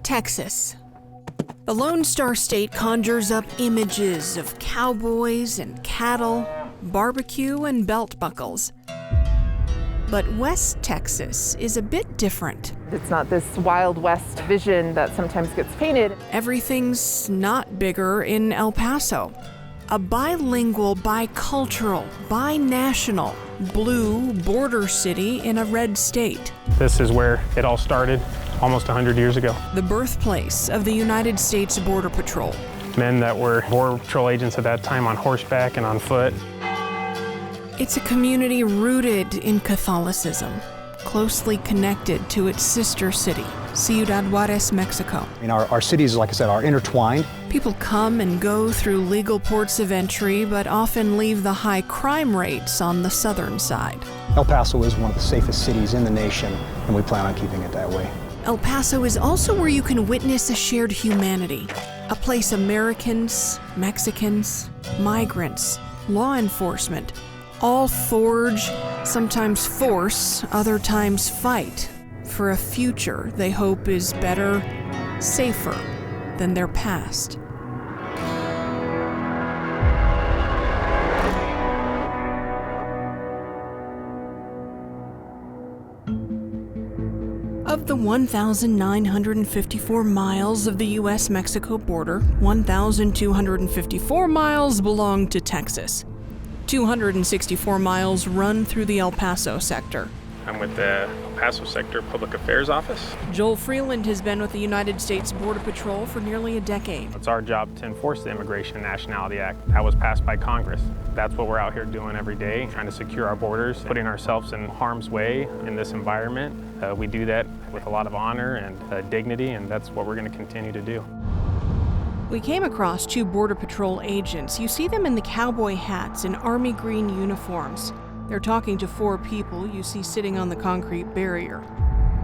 Texas. The Lone Star State conjures up images of cowboys and cattle, barbecue and belt buckles. But West Texas is a bit different. It's not this Wild West vision that sometimes gets painted. Everything's not bigger in El Paso. A bilingual, bicultural, binational, blue border city in a red state. This is where it all started almost 100 years ago. The birthplace of the United States Border Patrol. Men that were Border Patrol agents at that time on horseback and on foot. It's a community rooted in Catholicism, closely connected to its sister city, Ciudad Juarez, Mexico. I mean, our cities, like I said, are intertwined. People come and go through legal ports of entry, but often leave the high crime rates on the southern side. El Paso is one of the safest cities in the nation, and we plan on keeping it that way. El Paso is also where you can witness a shared humanity, a place Americans, Mexicans, migrants, law enforcement, all forge, sometimes force, other times fight, for a future they hope is better, safer than their past. Of the 1,954 miles of the U.S.-Mexico border, 1,254 miles belong to Texas. 264 miles run through the El Paso sector. I'm with the Paso Sector Public Affairs Office. Joel Freeland has been with the United States Border Patrol for nearly a decade. It's our job to enforce the Immigration and Nationality Act. That was passed by Congress. That's what we're out here doing every day, trying to secure our borders, putting ourselves in harm's way in this environment. We do that with a lot of honor and dignity, and that's what we're going to continue to do. We came across 2 Border Patrol agents. You see them in the cowboy hats and army green uniforms. They're talking to 4 people you see sitting on the concrete barrier.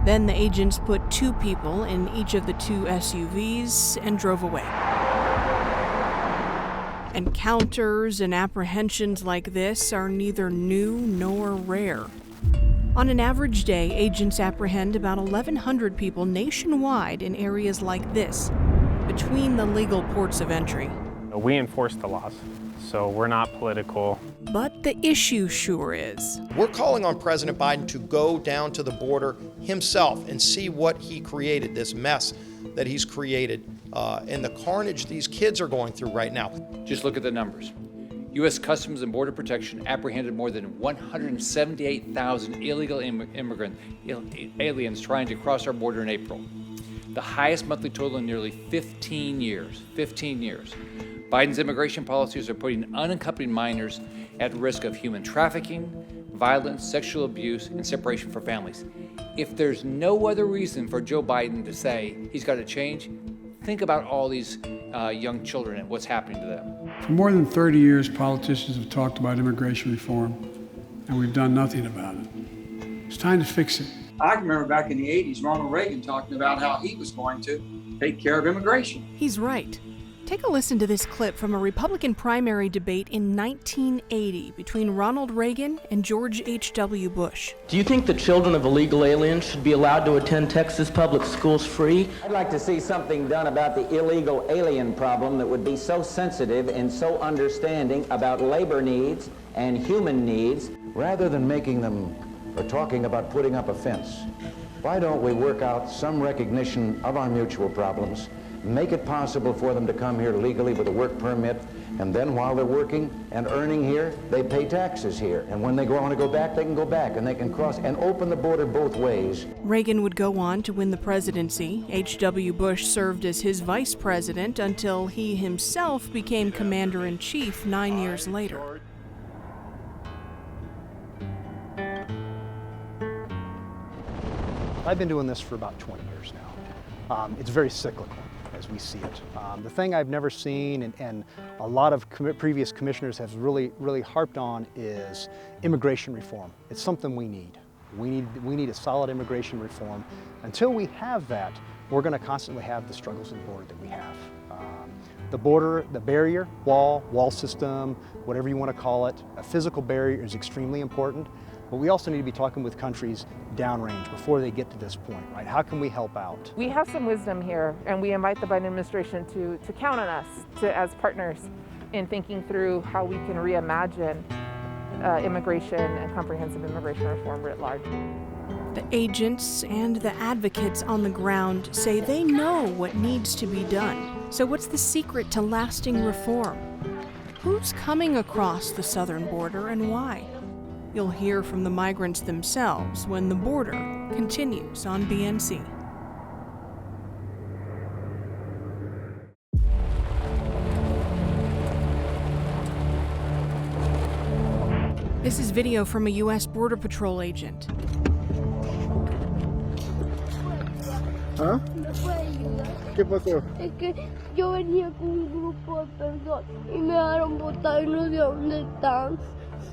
Then the agents put 2 people in each of the 2 SUVs and drove away. Encounters and apprehensions like this are neither new nor rare. On an average day, agents apprehend about 1,100 people nationwide in areas like this, between the legal ports of entry. We enforce the laws, so we're not political. But the issue sure is. We're calling on President Biden to go down to the border himself and see what he created, this mess that he's created, and the carnage these kids are going through right now. Just look at the numbers. U.S. Customs and Border Protection apprehended more than 178,000 illegal aliens trying to cross our border in April. The highest monthly total in nearly 15 years. 15 years. Biden's immigration policies are putting unaccompanied minors at risk of human trafficking, violence, sexual abuse, and separation from families. If there's no other reason for Joe Biden to say he's got to change, think about all these young children and what's happening to them. For more than 30 years, politicians have talked about immigration reform, and we've done nothing about it. It's time to fix it. I can remember back in the 80s, Ronald Reagan talking about how he was going to take care of immigration. He's right. Take a listen to this clip from a Republican primary debate in 1980 between Ronald Reagan and George H.W. Bush. Do you think the children of illegal aliens should be allowed to attend Texas public schools free? I'd like to see something done about the illegal alien problem that would be so sensitive and so understanding about labor needs and human needs. Rather than making them or talking about putting up a fence, why don't we work out some recognition of our mutual problems, make it possible for them to come here legally with a work permit, and then while they're working and earning here, they pay taxes here. And when they want to go back, they can go back and they can cross and open the border both ways. Reagan would go on to win the presidency. H.W. Bush served as his vice president until he himself became commander-in-chief 9 years later. I've been doing this for about 20 years now. It's very cyclical as we see it. The thing I've never seen and a lot of previous commissioners have really harped on is immigration reform. It's something we need. We need a solid immigration reform. Until we have that, we're going to constantly have the struggles of the border that we have. The border, the barrier, wall system, whatever you want to call it, a physical barrier is extremely important. but we also need to be talking with countries downrange before they get to this point, right? How can we help out? We have some wisdom here, and we invite the Biden administration to count on us as partners in thinking through how we can reimagine immigration and comprehensive immigration reform writ large. The agents and the advocates on the ground say they know what needs to be done. So what's the secret to lasting reform? Who's coming across the southern border and why? You'll hear from the migrants themselves when The Border continues on BNC. This is video from a U.S. Border Patrol agent. ¿Ah? ¿Qué pasó? Es que yo venía con un grupo de personas y me dejaron botar y no sé dónde están.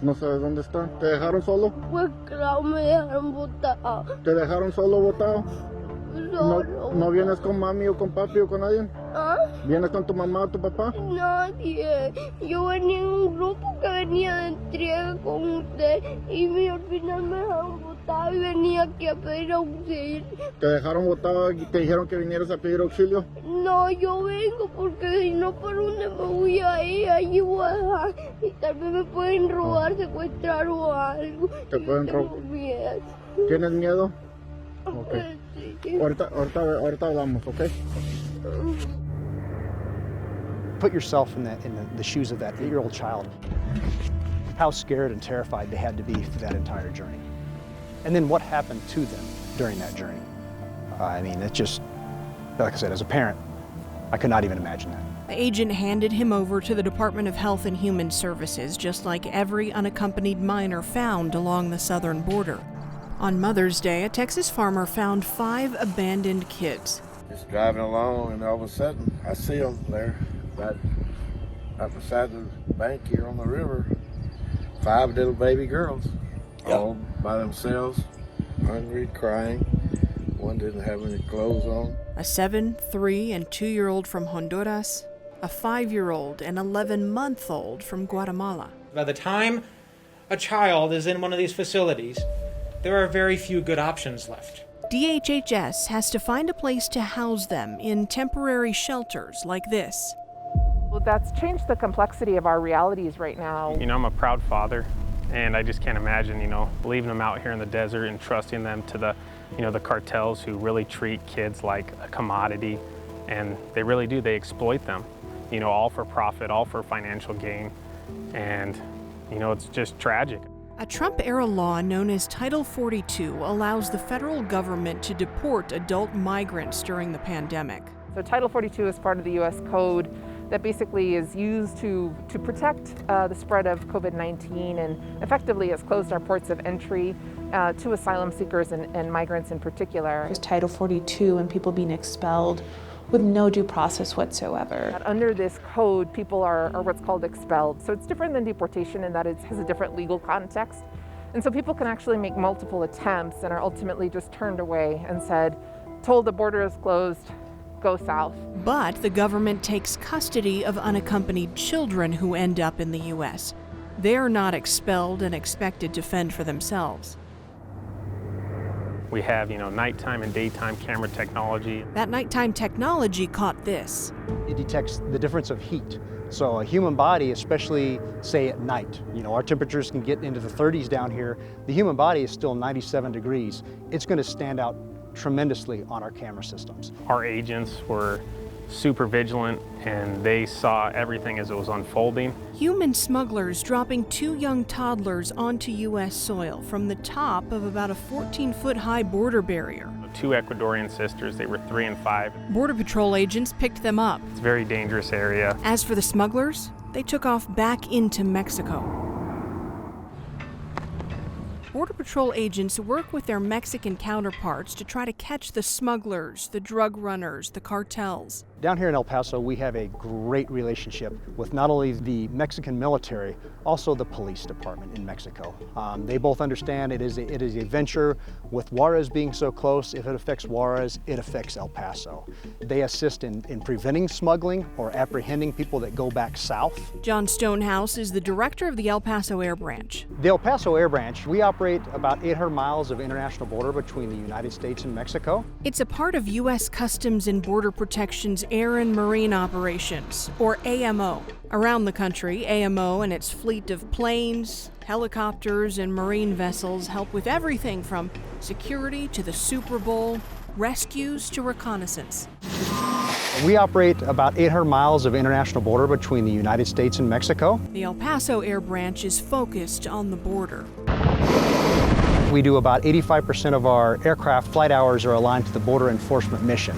No sabes dónde están. ¿Te dejaron solo? Pues claro, me dejaron botar. ¿Te dejaron solo botado? Solo. ¿No vienes con mami o con papi o con nadie? ¿Ah? ¿Vienes con tu mamá o tu papá? Nadie. Yo venía en un grupo que venía de entrega con usted y al final me dejaron botado y venía aquí a pedir auxilio. ¿Te dejaron botado y te dijeron que vinieras a pedir auxilio? No, yo vengo porque si no, ¿por dónde me voy a ir? Allí voy a dejar y tal vez me pueden robar, secuestrar o algo. ¿Te pueden robar? ¿Tienes miedo? Okay. Ahorita hablamos, ¿ok? Put yourself in the shoes of that 8-year-old child. How scared and terrified they had to be for that entire journey. And then what happened to them during that journey. I mean, it's just, like I said, as a parent, I could not even imagine that. The agent handed him over to the Department of Health and Human Services, just like every unaccompanied minor found along the southern border. On Mother's Day, a Texas farmer found 5 abandoned kids. Just driving along, and all of a sudden, I see them there, right beside the bank here on the river. 5 little baby girls, all by themselves, hungry, crying. One didn't have any clothes on. A 7, 3, and 2-year-old from Honduras, a 5-year-old and 11-month-old from Guatemala. By the time a child is in one of these facilities, there are very few good options left. DHHS has to find a place to house them in temporary shelters like this. Well, that's changed the complexity of our realities right now. You know, I'm a proud father, and I just can't imagine, leaving them out here in the desert and trusting them to the cartels who really treat kids like a commodity, and they really do. They exploit them, all for profit, all for financial gain, and, it's just tragic. A Trump-era law known as Title 42 allows the federal government to deport adult migrants during the pandemic. So Title 42 is part of the U.S. Code that basically is used to protect the spread of COVID-19 and effectively has closed our ports of entry to asylum seekers and migrants in particular. There's Title 42 and people being expelled with no due process whatsoever. Under this code, people are what's called expelled. So it's different than deportation in that it has a different legal context. And so people can actually make multiple attempts and are ultimately just turned away and told the border is closed, go south. But the government takes custody of unaccompanied children who end up in the U.S. They're not expelled and expected to fend for themselves. We have, nighttime and daytime camera technology. That nighttime technology caught this. It detects the difference of heat. So a human body, especially say at night, our temperatures can get into the 30s down here. The human body is still 97 degrees. It's going to stand out tremendously on our camera systems. Our agents were super vigilant, and they saw everything as it was unfolding. Human smugglers dropping 2 young toddlers onto U.S. soil from the top of about a 14-foot-high border barrier. 2 Ecuadorian sisters, they were 3 and 5. Border Patrol agents picked them up. It's a very dangerous area. As for the smugglers, they took off back into Mexico. Border Patrol agents work with their Mexican counterparts to try to catch the smugglers, the drug runners, the cartels. Down here in El Paso, we have a great relationship with not only the Mexican military, also the police department in Mexico. They both understand it is a venture. With Juarez being so close, if it affects Juarez, it affects El Paso. They assist in preventing smuggling or apprehending people that go back south. John Stonehouse is the director of the El Paso Air Branch. The El Paso Air Branch, we operate about 800 miles of international border between the United States and Mexico. It's a part of U.S. Customs and Border Protection's Air and Marine Operations, or AMO. Around the country, AMO and its fleet of planes, helicopters, and marine vessels help with everything from security to the Super Bowl, rescues to reconnaissance. We operate about 800 miles of international border between the United States and Mexico. The El Paso Air Branch is focused on the border. We do about 85% of our aircraft flight hours are aligned to the border enforcement mission.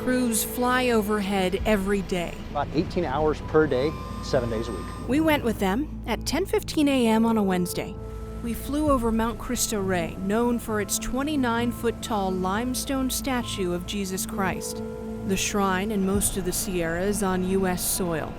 Crews fly overhead every day. About 18 hours per day, 7 days a week. We went with them at 10:15 a.m. on a Wednesday. We flew over Mount Cristo Rey, known for its 29-foot-tall limestone statue of Jesus Christ. The shrine and most of the Sierra is on U.S. soil.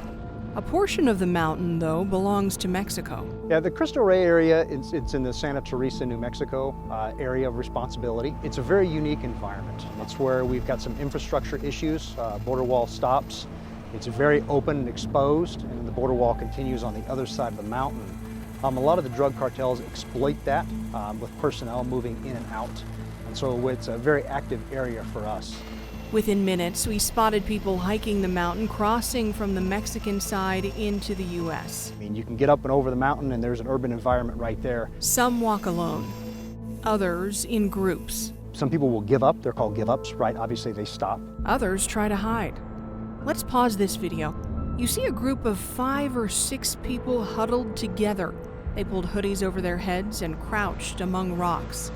A portion of the mountain, though, belongs to Mexico. Yeah, the Cristo Rey area, it's in the Santa Teresa, New Mexico area of responsibility. It's a very unique environment. That's where we've got some infrastructure issues, border wall stops. It's very open and exposed, and the border wall continues on the other side of the mountain. A lot of the drug cartels exploit that with personnel moving in and out. And so it's a very active area for us. Within minutes, we spotted people hiking the mountain, crossing from the Mexican side into the U.S. I mean, you can get up and over the mountain and there's an urban environment right there. Some walk alone, others in groups. Some people will give up, they're called give-ups, right? Obviously they stop. Others try to hide. Let's pause this video. You see a group of 5 or 6 people huddled together. They pulled hoodies over their heads and crouched among rocks.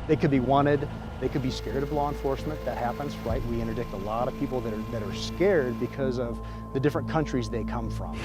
They could be wanted. They could be scared of law enforcement. That happens, right? We interdict a lot of people that are scared because of the different countries they come from.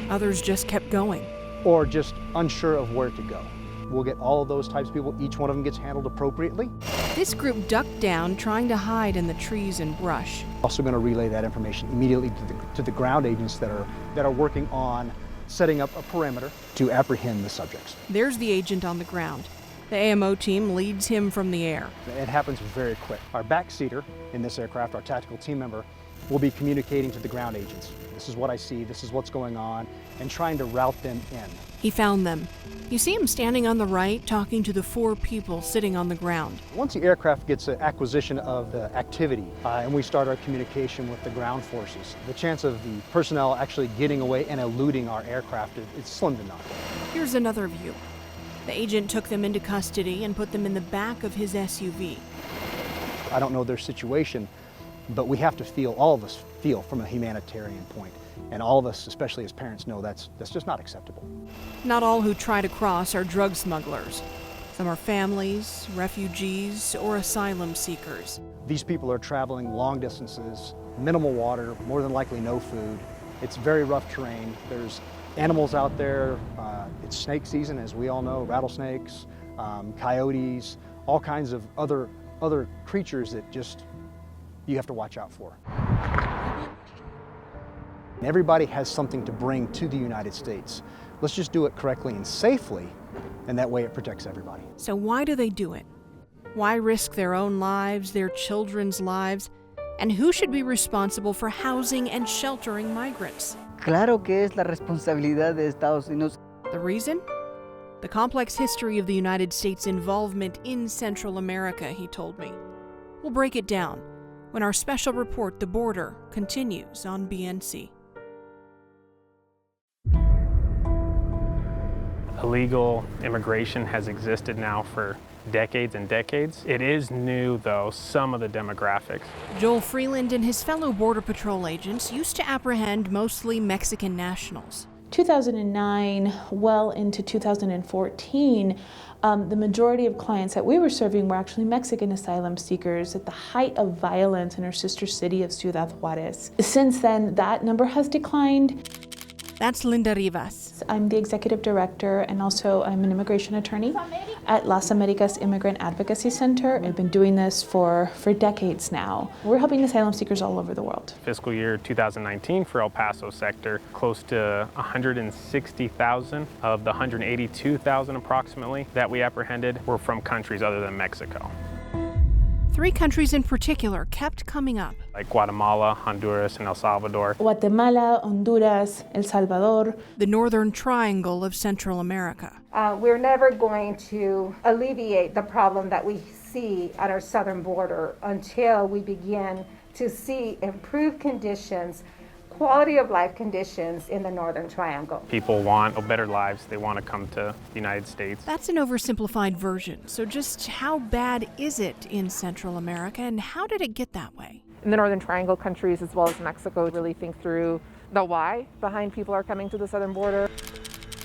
Others just kept going. Or just unsure of where to go. We'll get all of those types of people. Each one of them gets handled appropriately. This group ducked down, trying to hide in the trees and brush. Also going to relay that information immediately to the ground agents that are working on setting up a perimeter to apprehend the subjects. There's the agent on the ground. The AMO team leads him from the air. It happens very quick. Our backseater in this aircraft, our tactical team member, will be communicating to the ground agents. This is what I see, this is what's going on, and trying to route them in. He found them. You see him standing on the right, talking to the 4 people sitting on the ground. Once the aircraft gets an acquisition of the activity, and we start our communication with the ground forces, the chance of the personnel actually getting away and eluding our aircraft is slim to none. Here's another view. The agent took them into custody and put them in the back of his SUV. I don't know their situation, but we have to feel, all of us feel from a humanitarian point. And all of us, especially as parents, know that's just not acceptable. Not all who try to cross are drug smugglers. Some are families, refugees, or asylum seekers. These people are traveling long distances, minimal water, more than likely no food. It's very rough terrain. There's animals out there. It's snake season, as we all know, rattlesnakes, coyotes, all kinds of other creatures that just you have to watch out for. Everybody has something to bring to the United States. Let's just do it correctly and safely, and that way it protects everybody. So why do they do it? Why risk their own lives, their children's lives? And who should be responsible for housing and sheltering migrants? Claro que es la responsabilidad de Estados Unidos. The reason? The complex history of the United States' involvement in Central America, he told me. We'll break it down when our special report, The Border, continues on BNC. Illegal immigration has existed now for decades and decades. It is new, though, some of the demographics. Joel Freeland and his fellow Border Patrol agents used to apprehend mostly Mexican nationals. 2009, well into 2014, the majority of clients that we were serving were actually Mexican asylum seekers at the height of violence in our sister city of Ciudad Juarez. Since then, that number has declined. That's Linda Rivas. I'm the executive director and also I'm an immigration attorney at Las Americas Immigrant Advocacy Center. I've been doing this for decades now. We're helping asylum seekers all over the world. Fiscal year 2019 for El Paso sector, close to 160,000 of the 182,000 approximately that we apprehended were from countries other than Mexico. 3 countries in particular kept coming up. Like Guatemala, Honduras, and El Salvador. Guatemala, Honduras, El Salvador. The northern triangle of Central America. We're never going to alleviate the problem that we see at our southern border until we begin to see improved conditions, quality of life conditions in the northern triangle. People want better lives. They want to come to the United States. That's an oversimplified version. So just how bad is it in Central America, and how did it get that way? In the northern triangle countries as well as Mexico really think through the why behind people are coming to the southern border.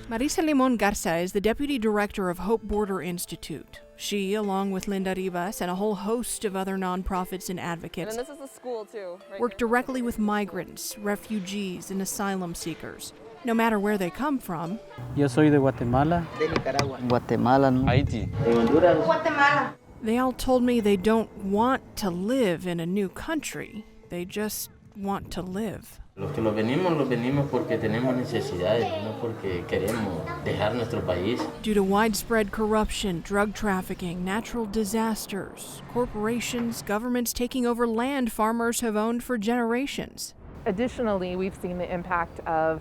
Marisa Limon Garza is the deputy director of Hope Border Institute. She, along with Linda Rivas and a whole host of other nonprofits and advocates, and this is a school too, work directly with migrants, refugees, and asylum seekers. No matter where they come from. Yo soy de Guatemala. De Nicaragua. Guatemala, ¿no? Haití. De Honduras. Guatemala. They all told me they don't want to live in a new country. They just want to live. Los que lo venimos porque tenemos necesidades, no porque queremos dejar nuestro país. Due to widespread corruption, drug trafficking, natural disasters, corporations, governments taking over land farmers have owned for generations. Additionally, we've seen the impact of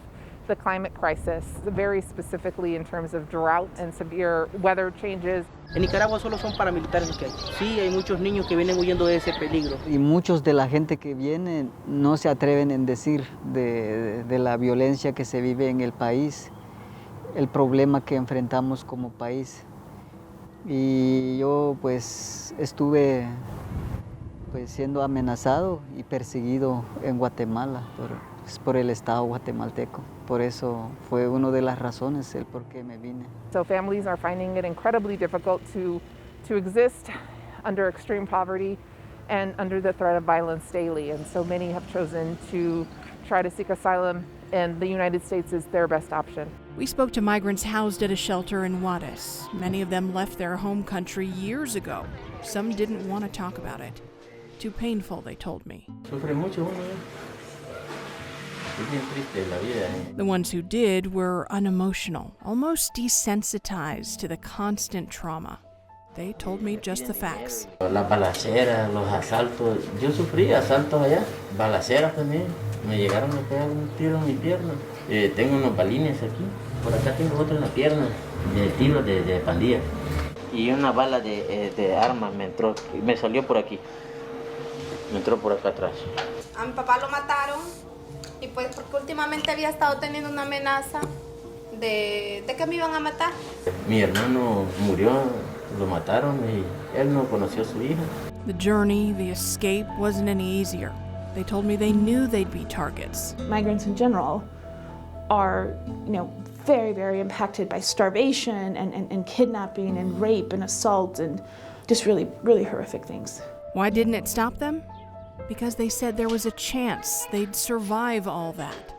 the climate crisis, very specifically in terms of drought and severe weather changes. En Nicaragua solo son paramilitares los que hay. Sí, hay muchos niños que vienen huyendo de ese peligro. Y muchos de la gente que viene no se atreven en decir de la violencia que se vive en el país, el problema que enfrentamos como país. Y yo pues estuve siendo amenazado y perseguido en Guatemala por el Estado guatemalteco. Por eso fue una de las razones el por qué me vine. So families are finding it incredibly difficult to exist under extreme poverty and under the threat of violence daily. And so many have chosen to try to seek asylum, and the United States is their best option. We spoke to migrants housed at a shelter in Juarez. Many of them left their home country years ago. Some didn't want to talk about it. Too painful, they told me. Sufre mucho uno. The ones who did were unemotional, almost desensitized to the constant trauma. They told me just the facts. Las balaceras, los asaltos. Yo sufrí asaltos allá, balaceras también. Me llegaron a pegar un tiro en mi pierna. Tengo unos balines aquí. Por acá tengo otro en la pierna, de tiro de pandilla. Y una bala de arma me salió por aquí. Me entró por acá atrás. A mi papá lo mataron. Y pues porque últimamente había estado teniendo una amenaza de que me iban a matar. Mi hermano murió, lo mataron y él no conoció a su hija. The journey, the escape wasn't any easier. They told me they knew they'd be targets. Migrants in general are, very, very impacted by starvation and kidnapping and rape and assault and just really, really horrific things. Why didn't it stop them? Because they said there was a chance they'd survive all that.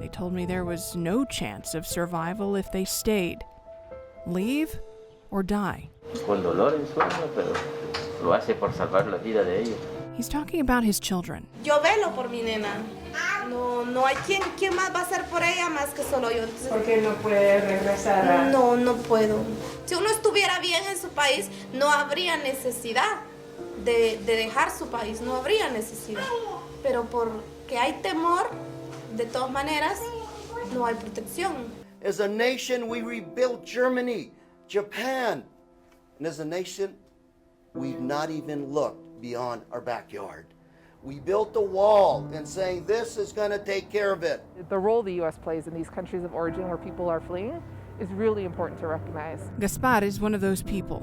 They told me there was no chance of survival if they stayed. Leave or die. Con dolor en su alma, pero lo hace por salvar la vida de ellos. He's talking about his children. Yo velo por mi nena. No hay quien más va a hacer por ella más que solo yo. ¿Por qué no puede regresar a...? No puedo. Si uno estuviera bien en su país, no habría necesidad de dejar su país, no habría necesidad. Pero porque hay temor, de todas maneras, no hay protección. As a nation, we rebuilt Germany, Japan. And as a nation, we've not even looked beyond our backyard. We built a wall and saying this is going to take care of it. The role the U.S. plays in these countries of origin where people are fleeing is really important to recognize. Gaspar is one of those people.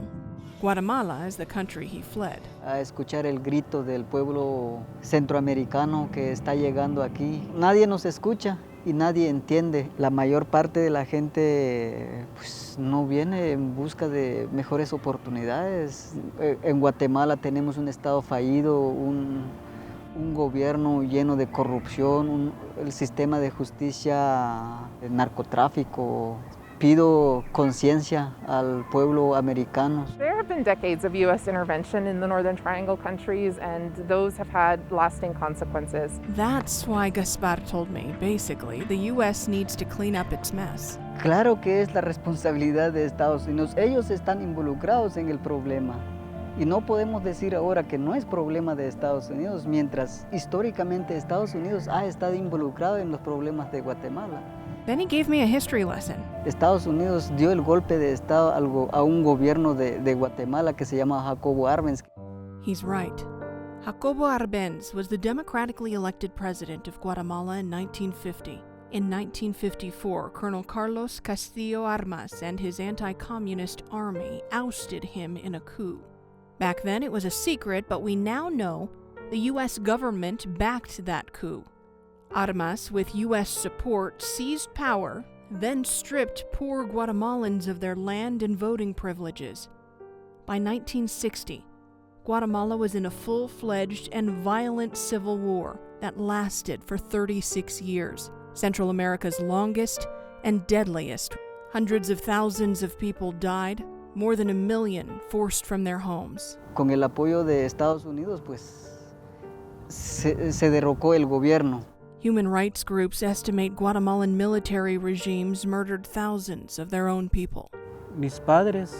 Guatemala is the country he fled. A escuchar el grito del pueblo centroamericano que está llegando aquí. Nadie nos escucha y nadie entiende. La mayor parte de la gente no viene en busca de mejores oportunidades. En Guatemala tenemos un estado fallido, un gobierno lleno de corrupción, el sistema de justicia, el narcotráfico. pido conciencia al pueblo americano. There have been decades of U.S. intervention in the Northern Triangle countries, and those have had lasting consequences. That's why Gaspar told me, basically, the U.S. needs to clean up its mess. Claro que es la responsabilidad de Estados Unidos. Ellos están involucrados en el problema. Y no podemos decir ahora que no es problema de Estados Unidos, mientras históricamente Estados Unidos ha estado involucrado en los problemas de Guatemala. Then he gave me a history lesson. Estados Unidos dio el golpe de Estado a un gobierno de Guatemala que se llama Jacobo Arbenz. He's right. Jacobo Arbenz was the democratically elected president of Guatemala in 1950. In 1954, Colonel Carlos Castillo Armas and his anti-communist army ousted him in a coup. Back then it was a secret, but we now know the U.S. government backed that coup. Armas, with U.S. support, seized power, then stripped poor Guatemalans of their land and voting privileges. By 1960, Guatemala was in a full-fledged and violent civil war that lasted for 36 years, Central America's longest and deadliest. Hundreds of thousands of people died, more than 1 million forced from their homes. Con el apoyo de Estados Unidos, pues, se derrocó el gobierno. Human rights groups estimate Guatemalan military regimes murdered thousands of their own people. Mis padres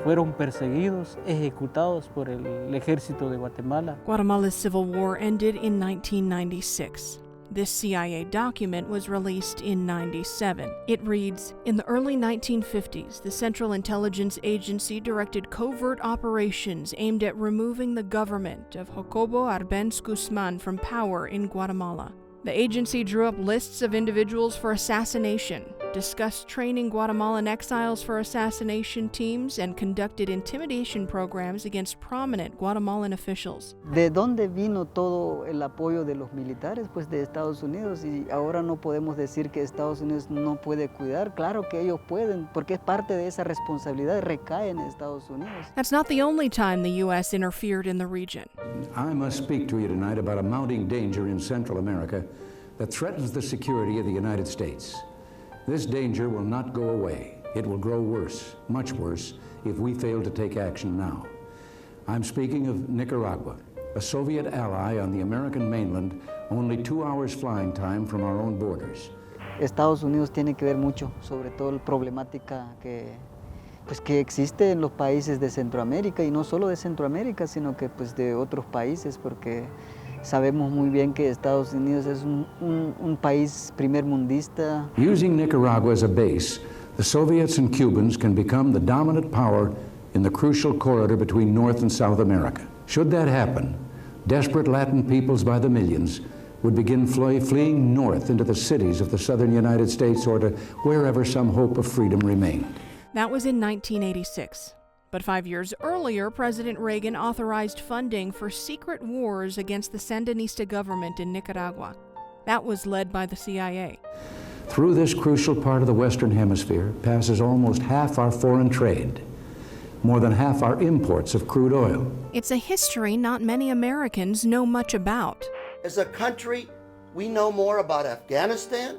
fueron perseguidos, ejecutados por el ejército de Guatemala. Guatemala's civil war ended in 1996. This CIA document was released in 1997. It reads, in the early 1950s, the Central Intelligence Agency directed covert operations aimed at removing the government of Jacobo Arbenz Guzman from power in Guatemala. The agency drew up lists of individuals for assassination, discussed training Guatemalan exiles for assassination teams, and conducted intimidation programs against prominent Guatemalan officials. ¿De dónde vino todo el apoyo de los militares? Pues de Estados Unidos, y ahora no podemos decir que Estados Unidos no puede cuidar. Claro que ellos pueden, porque es parte de esa responsabilidad, recae en Estados Unidos. That's not the only time the U.S. interfered in the region. I must speak to you tonight about a mounting danger in Central America that threatens the security of the United States. This danger will not go away. It will grow worse, much worse, if we fail to take action now. I'm speaking of Nicaragua, a Soviet ally on the American mainland, only 2 hours flying time from our own borders. Estados Unidos tiene que ver mucho sobre toda la problemática que existe en los países de Centroamérica, y no solo de Centroamérica, sino que pues de otros países, porque sabemos muy bien que Estados Unidos es un país primermundista. Using Nicaragua as a base, the Soviets and Cubans can become the dominant power in the crucial corridor between North and South America. Should that happen, desperate Latin peoples by the millions would begin fleeing north into the cities of the southern United States or to wherever some hope of freedom remained. That was in 1986. But 5 years earlier, President Reagan authorized funding for secret wars against the Sandinista government in Nicaragua. That was led by the CIA. Through this crucial part of the Western Hemisphere passes almost half our foreign trade, more than half our imports of crude oil. It's a history not many Americans know much about. As a country, we know more about Afghanistan.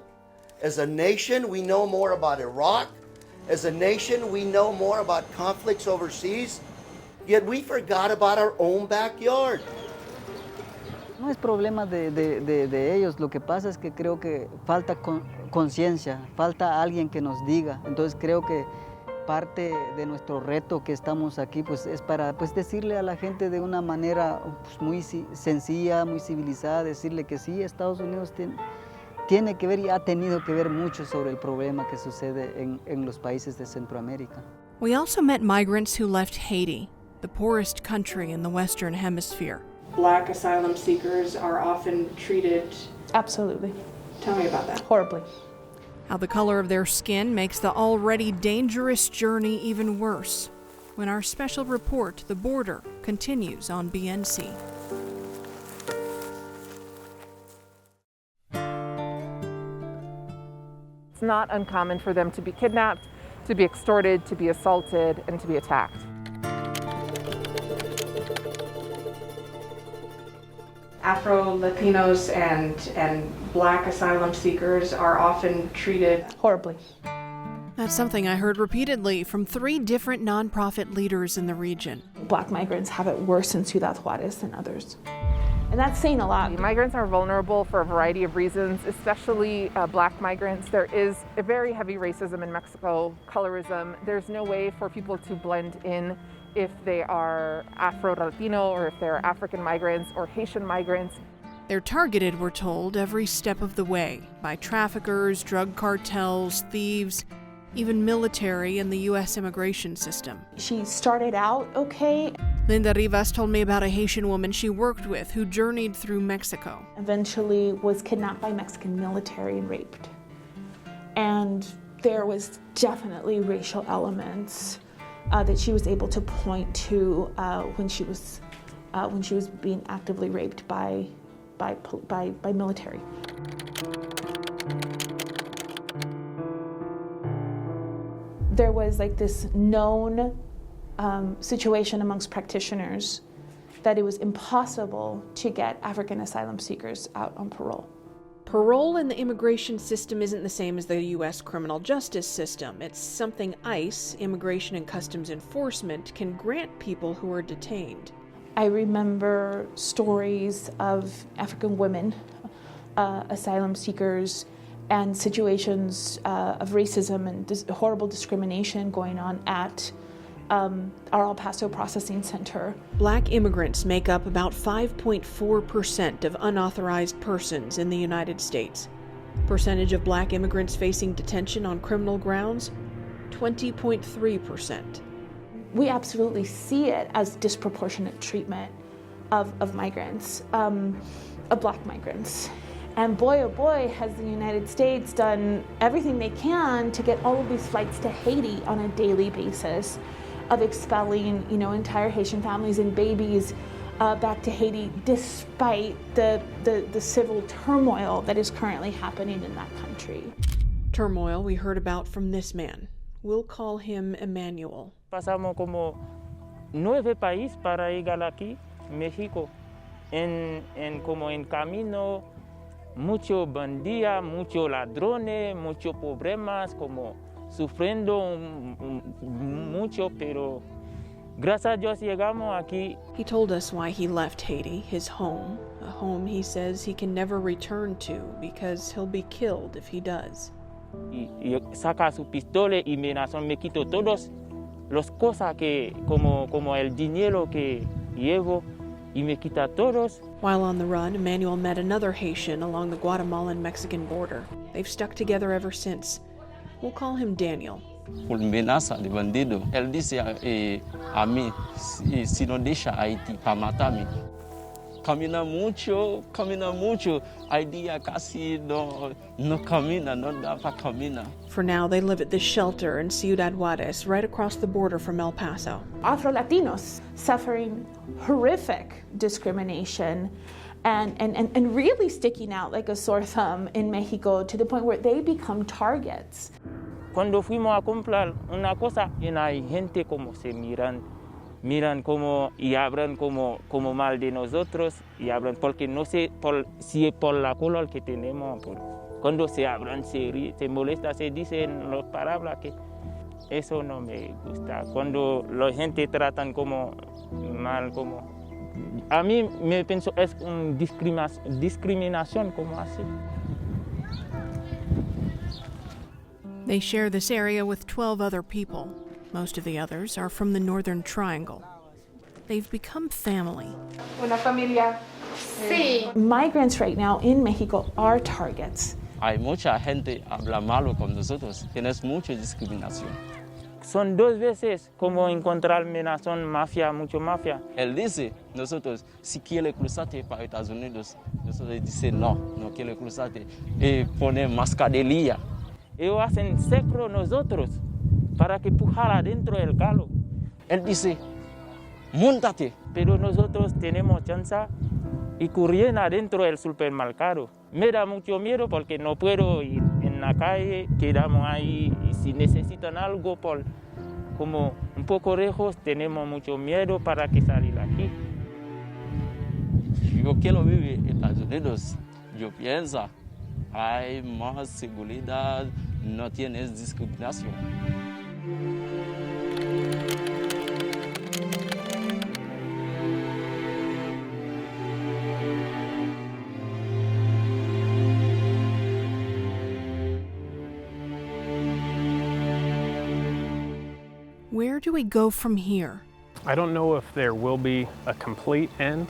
As a nation, we know more about Iraq. As a nation, we know more about conflicts overseas, yet we forgot about our own backyard. No es problema de ellos, lo que pasa es que creo que falta conciencia, falta alguien que nos diga. Entonces creo que parte de nuestro reto que estamos aquí pues es para pues decirle a la gente de una manera pues, muy sencilla, muy civilizada, decirle que sí, Estados Unidos tiene que ver y ha tenido que ver mucho sobre el problema que sucede en los países de Centroamérica. We also met migrants who left Haiti, the poorest country in the Western Hemisphere. Black asylum seekers are often treated... Absolutely. Tell me about that. Horribly. How the color of their skin makes the already dangerous journey even worse. When our special report, The Border, continues on BNC. It's not uncommon for them to be kidnapped, to be extorted, to be assaulted, and to be attacked. Afro-Latinos and Black asylum seekers are often treated horribly. That's something I heard repeatedly from 3 different nonprofit leaders in the region. Black migrants have it worse in Ciudad Juarez than others. And that's saying a lot. Migrants are vulnerable for a variety of reasons, especially black migrants. There is a very heavy racism in Mexico, colorism. There's no way for people to blend in if they are Afro-Latino or if they're African migrants or Haitian migrants. They're targeted, we're told, every step of the way by traffickers, drug cartels, thieves, even military and the U.S. immigration system. She started out okay. Linda Rivas told me about a Haitian woman she worked with who journeyed through Mexico. Eventually was kidnapped by Mexican military and raped. And there was definitely racial elements that she was able to point to when she was being actively raped by military. There was like this known situation amongst practitioners that it was impossible to get African asylum seekers out on parole. Parole in the immigration system isn't the same as the U.S. criminal justice system. It's something ICE, Immigration and Customs Enforcement, can grant people who are detained. I remember stories of African women, asylum seekers, and situations of racism and horrible discrimination going on at our El Paso processing center. Black immigrants make up about 5.4% of unauthorized persons in the United States. Percentage of black immigrants facing detention on criminal grounds, 20.3%. We absolutely see it as disproportionate treatment of migrants, of black migrants. And boy, oh boy, has the United States done everything they can to get all of these flights to Haiti on a daily basis, of expelling, entire Haitian families and babies back to Haiti, despite the civil turmoil that is currently happening in that country. Turmoil we heard about from this man. We'll call him Emmanuel. Pasamos como 9 países para llegar aquí, México. En camino, mucho bandía, mucho ladrones, muchos problemas, como sufriendo mucho, pero gracias a Dios llegamos aquí. He told us why he left Haiti, his home, a home he says he can never return to because he'll be killed if he does. Y saca su pistola y me quito todos las cosas que como el dinero que llevo y me quita todos. While on the run, Emmanuel met another Haitian along the Guatemalan-Mexican border. They've stuck together ever since. We'll call him Daniel. Por amenaza de bandido. Él dice a mí, si no deja Haití para matarme. Camina mucho. Hay día casi no camina, no da para caminar. For now, they live at this shelter in Ciudad Juarez, right across the border from El Paso. Afro-Latinos suffering horrific discrimination and really sticking out like a sore thumb in Mexico to the point where they become targets. Cuando fuimos a comprar una cosa, y hay gente como se miran como y hablan como mal de nosotros y hablan porque no sé si es por la color que tenemos. Cuando se hablan, se molesta, se dicen las palabras que eso no me gusta. Cuando la gente tratan como mal, como a mí me pienso es una discriminación como así. They share this area with 12 other people. Most of the others are from the Northern Triangle. They've become family. Una familia. Sí. Migrants right now in Mexico are targets. Hay mucha gente habla malo con nosotros. Tienes mucha discriminación. Son 2 veces como encontrarme son mucho mafia. Él dice, nosotros, si quiere cruzarte para Estados Unidos, nosotros dice no quiere cruzarte. Pone mascarilla. Ellos hacen secro nosotros para que pujar adentro del carro. Él dice, móntate. Pero nosotros tenemos chance y corren adentro del supermercado. Me da mucho miedo porque no puedo ir en la calle, quedamos ahí y si necesitan algo como un poco lejos, tenemos mucho miedo para que salir aquí. Yo quiero vivir en Estados Unidos. Yo pienso, hay más seguridad, no tienes discriminación. Where do we go from here? I don't know if there will be a complete end.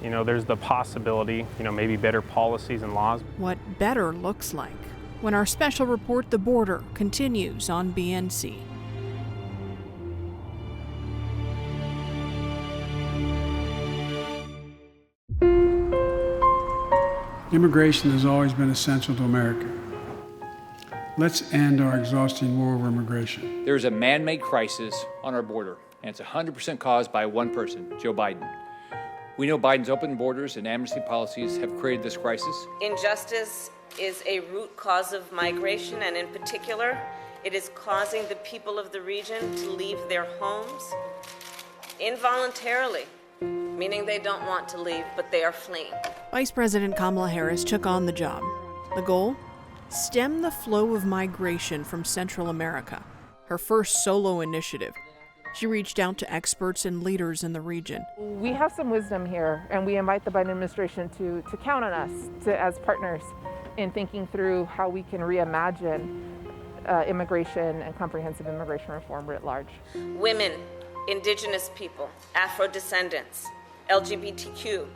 You know, there's the possibility, maybe better policies and laws. What better looks like when our special report, The Border, continues on BNC. Immigration has always been essential to America. Let's end our exhausting war over immigration. There's a man-made crisis on our border, and it's 100% caused by one person, Joe Biden. We know Biden's open borders and amnesty policies have created this crisis. Injustice is a root cause of migration, and in particular, it is causing the people of the region to leave their homes involuntarily, meaning they don't want to leave, but they are fleeing. Vice President Kamala Harris took on the job. The goal? Stem the flow of migration from Central America, her first solo initiative. She reached out to experts and leaders in the region. We have some wisdom here, and we invite the Biden administration to count on us as partners in thinking through how we can reimagine immigration and comprehensive immigration reform writ large. Women, indigenous people, Afro-descendants, LGBTQ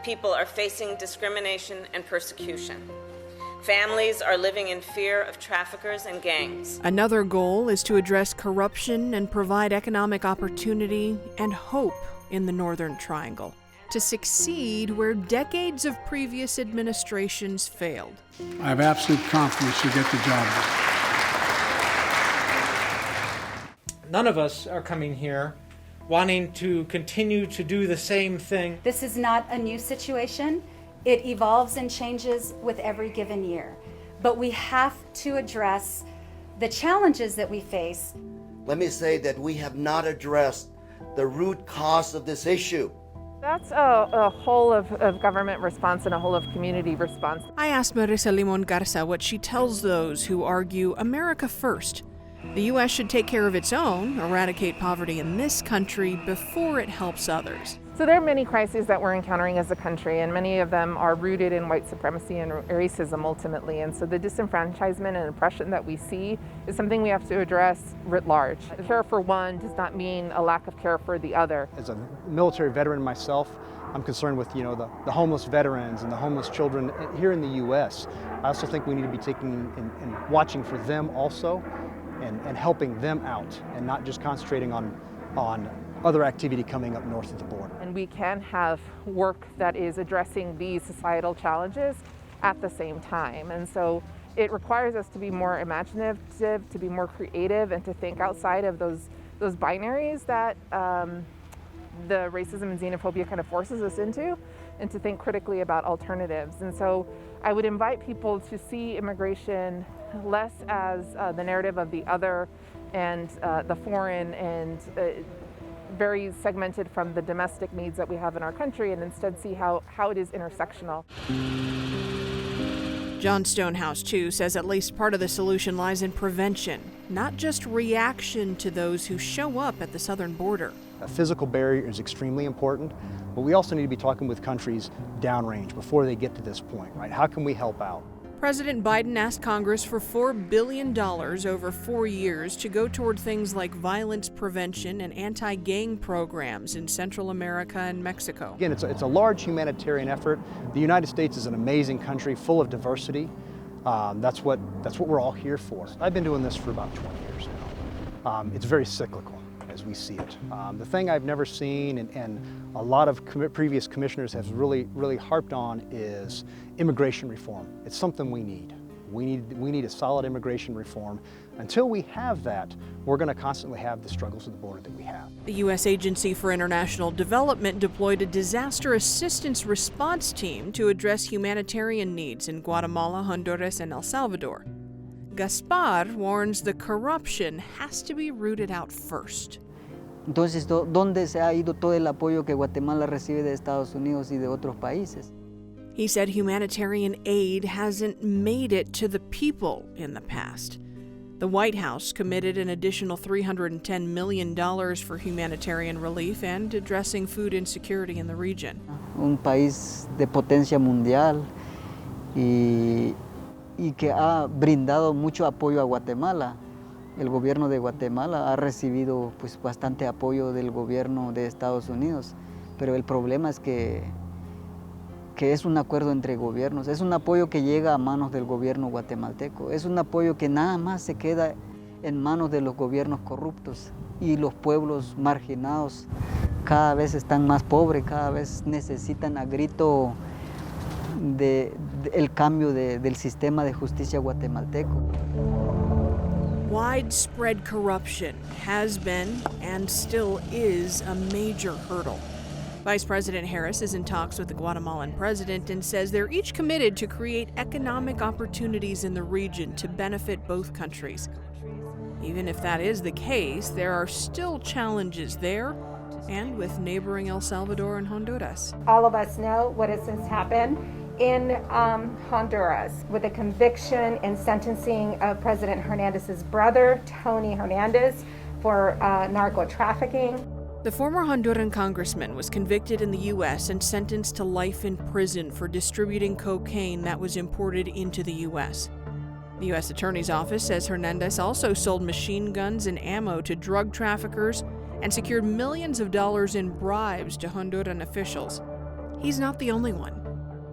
people are facing discrimination and persecution. Families are living in fear of traffickers and gangs. Another goal is to address corruption and provide economic opportunity and hope in the Northern Triangle, to succeed where decades of previous administrations failed. I have absolute confidence she'll get the job done. None of us are coming here wanting to continue to do the same thing. This is not a new situation. It evolves and changes with every given year. But we have to address the challenges that we face. Let me say that we have not addressed the root cause of this issue. That's a whole of government response and a whole of community response. I asked Marisa Limon Garza what she tells those who argue America first. The U.S. should take care of its own, eradicate poverty in this country before it helps others. So there are many crises that we're encountering as a country, and many of them are rooted in white supremacy and racism ultimately. And so the disenfranchisement and oppression that we see is something we have to address writ large. Care for one does not mean a lack of care for the other. As a military veteran myself, I'm concerned with the homeless veterans and the homeless children here in the U.S. I also think we need to be taking and watching for them also and helping them out and not just concentrating on other activity coming up north of the border. And we can have work that is addressing these societal challenges at the same time. And so it requires us to be more imaginative, to be more creative, and to think outside of those binaries that the racism and xenophobia kind of forces us into, and to think critically about alternatives. And so I would invite people to see immigration less as the narrative of the other and the foreign and very segmented from the domestic needs that we have in our country, and instead see how it is intersectional. John Stonehouse, too, says at least part of the solution lies in prevention, not just reaction to those who show up at the southern border. A physical barrier is extremely important, but we also need to be talking with countries downrange before they get to this point, right? How can we help out? President Biden asked Congress for $4 billion over 4 years to go toward things like violence prevention and anti-gang programs in Central America and Mexico. Again, it's a large humanitarian effort. The United States is an amazing country full of diversity. That's what we're all here for. I've been doing this for about 20 years now. It's very cyclical as we see it. The thing I've never seen and a lot of previous commissioners have really harped on is immigration reform. It's something we need. We need a solid immigration reform. Until we have that, we're going to constantly have the struggles at the border that we have. The U.S. Agency for International Development deployed a disaster assistance response team to address humanitarian needs in Guatemala, Honduras, and El Salvador. Gaspar warns the corruption has to be rooted out first. Entonces, ¿dónde se ha ido todo el apoyo que Guatemala recibe de Estados Unidos y de otros países? He said humanitarian aid hasn't made it to the people in the past. The White House committed an additional $310 million for humanitarian relief and addressing food insecurity in the region. Un país de potencia mundial y que ha brindado mucho apoyo a Guatemala. El gobierno de Guatemala ha recibido pues bastante apoyo del gobierno de Estados Unidos, pero el problema es que es un acuerdo entre gobiernos, es un apoyo que llega a manos del gobierno guatemalteco, es un apoyo que nada más se queda en manos de los gobiernos corruptos y los pueblos marginados cada vez están más pobres, cada vez necesitan a grito el cambio del sistema de justicia guatemalteco. Widespread corruption has been and still is a major hurdle. Vice President Harris is in talks with the Guatemalan president and says they're each committed to create economic opportunities in the region to benefit both countries. Even if that is the case, there are still challenges there and with neighboring El Salvador and Honduras. All of us know what has happened in Honduras with the conviction and sentencing of President Hernandez's brother, Tony Hernandez, for narco trafficking. The former Honduran congressman was convicted in the U.S. and sentenced to life in prison for distributing cocaine that was imported into the U.S. The U.S. Attorney's Office says Hernandez also sold machine guns and ammo to drug traffickers and secured millions of dollars in bribes to Honduran officials. He's not the only one.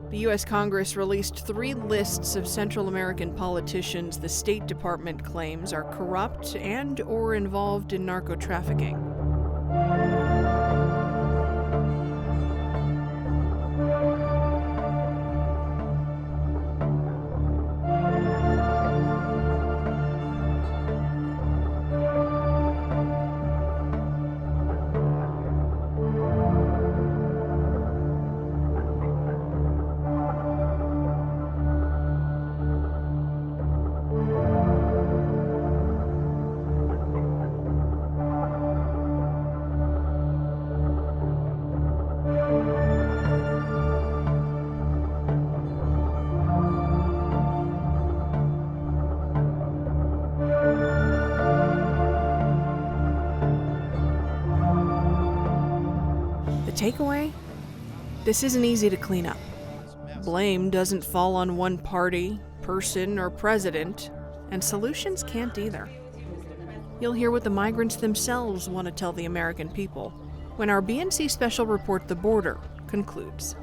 The U.S. Congress released 3 lists of Central American politicians the State Department claims are corrupt and or involved in narco trafficking. Takeaway? This isn't easy to clean up. Blame doesn't fall on one party, person, or president, and solutions can't either. You'll hear what the migrants themselves want to tell the American people when our BNC Special Report The Border concludes.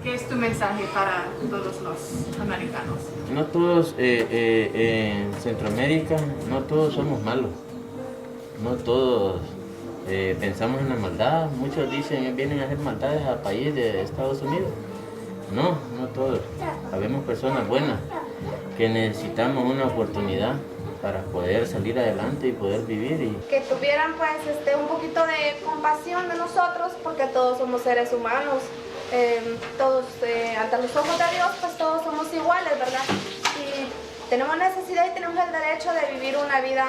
¿Qué es tu mensaje para todos los americanos? No todos en Centroamérica, no todos somos malos. No todos pensamos en la maldad. Muchos dicen vienen a hacer maldades al país de Estados Unidos. No, no todos. Habemos personas buenas que necesitamos una oportunidad para poder salir adelante y poder vivir. Que tuvieran pues un poquito de compasión de nosotros, porque todos somos seres humanos. Todos ante los ojos de Dios pues todos somos iguales, ¿verdad? Y tenemos necesidad y tenemos el derecho de vivir una vida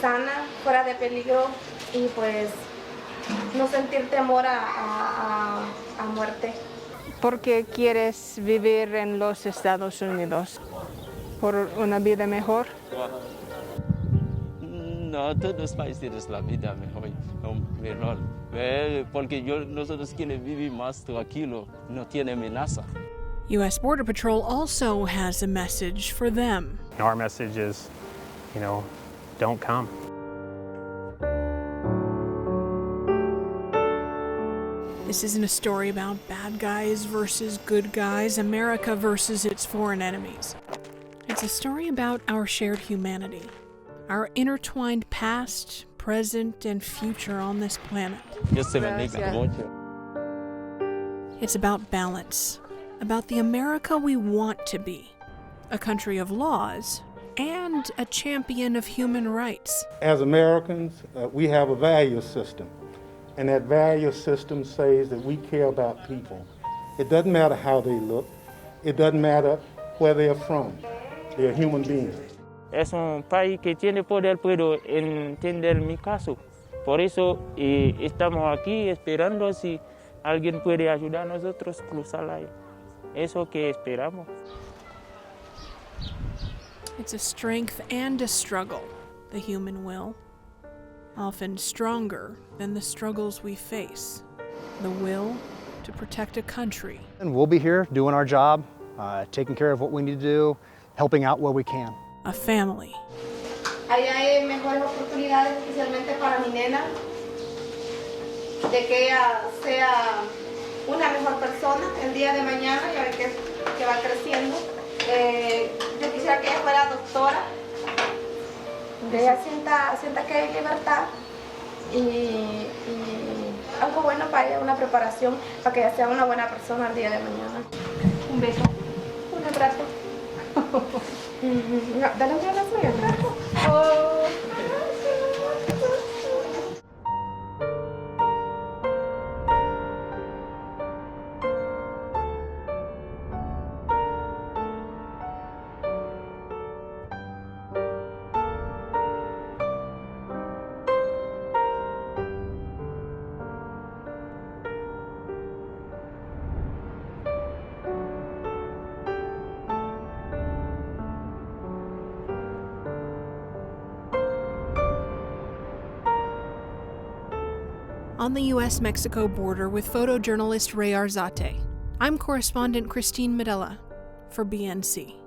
sana, fuera de peligro y pues no sentir temor a muerte. ¿Por qué quieres vivir en los Estados Unidos? ¿Por una vida mejor? No, todos los países la vida mejor. Porque nosotros queremos vivir más tranquilo, no tiene amenaza. U.S. Border Patrol also has a message for them. Our message is, don't come. This isn't a story about bad guys versus good guys, America versus its foreign enemies. It's a story about our shared humanity, our intertwined past, present, and future on this planet. It's about balance, about the America we want to be, a country of laws, and a champion of human rights. As Americans, we have a value system, and that value system says that we care about people. It doesn't matter how they look. It doesn't matter where they're from. They're human beings. es un país que tiene poder, puedo entender mi caso. Por eso estamos aquí esperando si alguien puede ayudar a nosotros a cruzar ahí. Eso que esperamos. It's a strength and a struggle, the human will. Often stronger than the struggles we face. The will to protect a country. And we'll be here doing our job, taking care of what we need to do, helping out where we can. A family. Allá hay mejores oportunidades, especialmente para mi nena, de que ella sea una mejor persona el día de mañana, ya ve que va creciendo. Yo quisiera que ella fuera doctora, que ella sienta que hay libertad y algo bueno para ella, una preparación para que ella sea una buena persona el día de mañana. Un beso, un abrazo. No, dale un abrazo y un abrazo. Oh. On the U.S.-Mexico border with photojournalist Ray Arzate, I'm correspondent Christine Medella for BNC.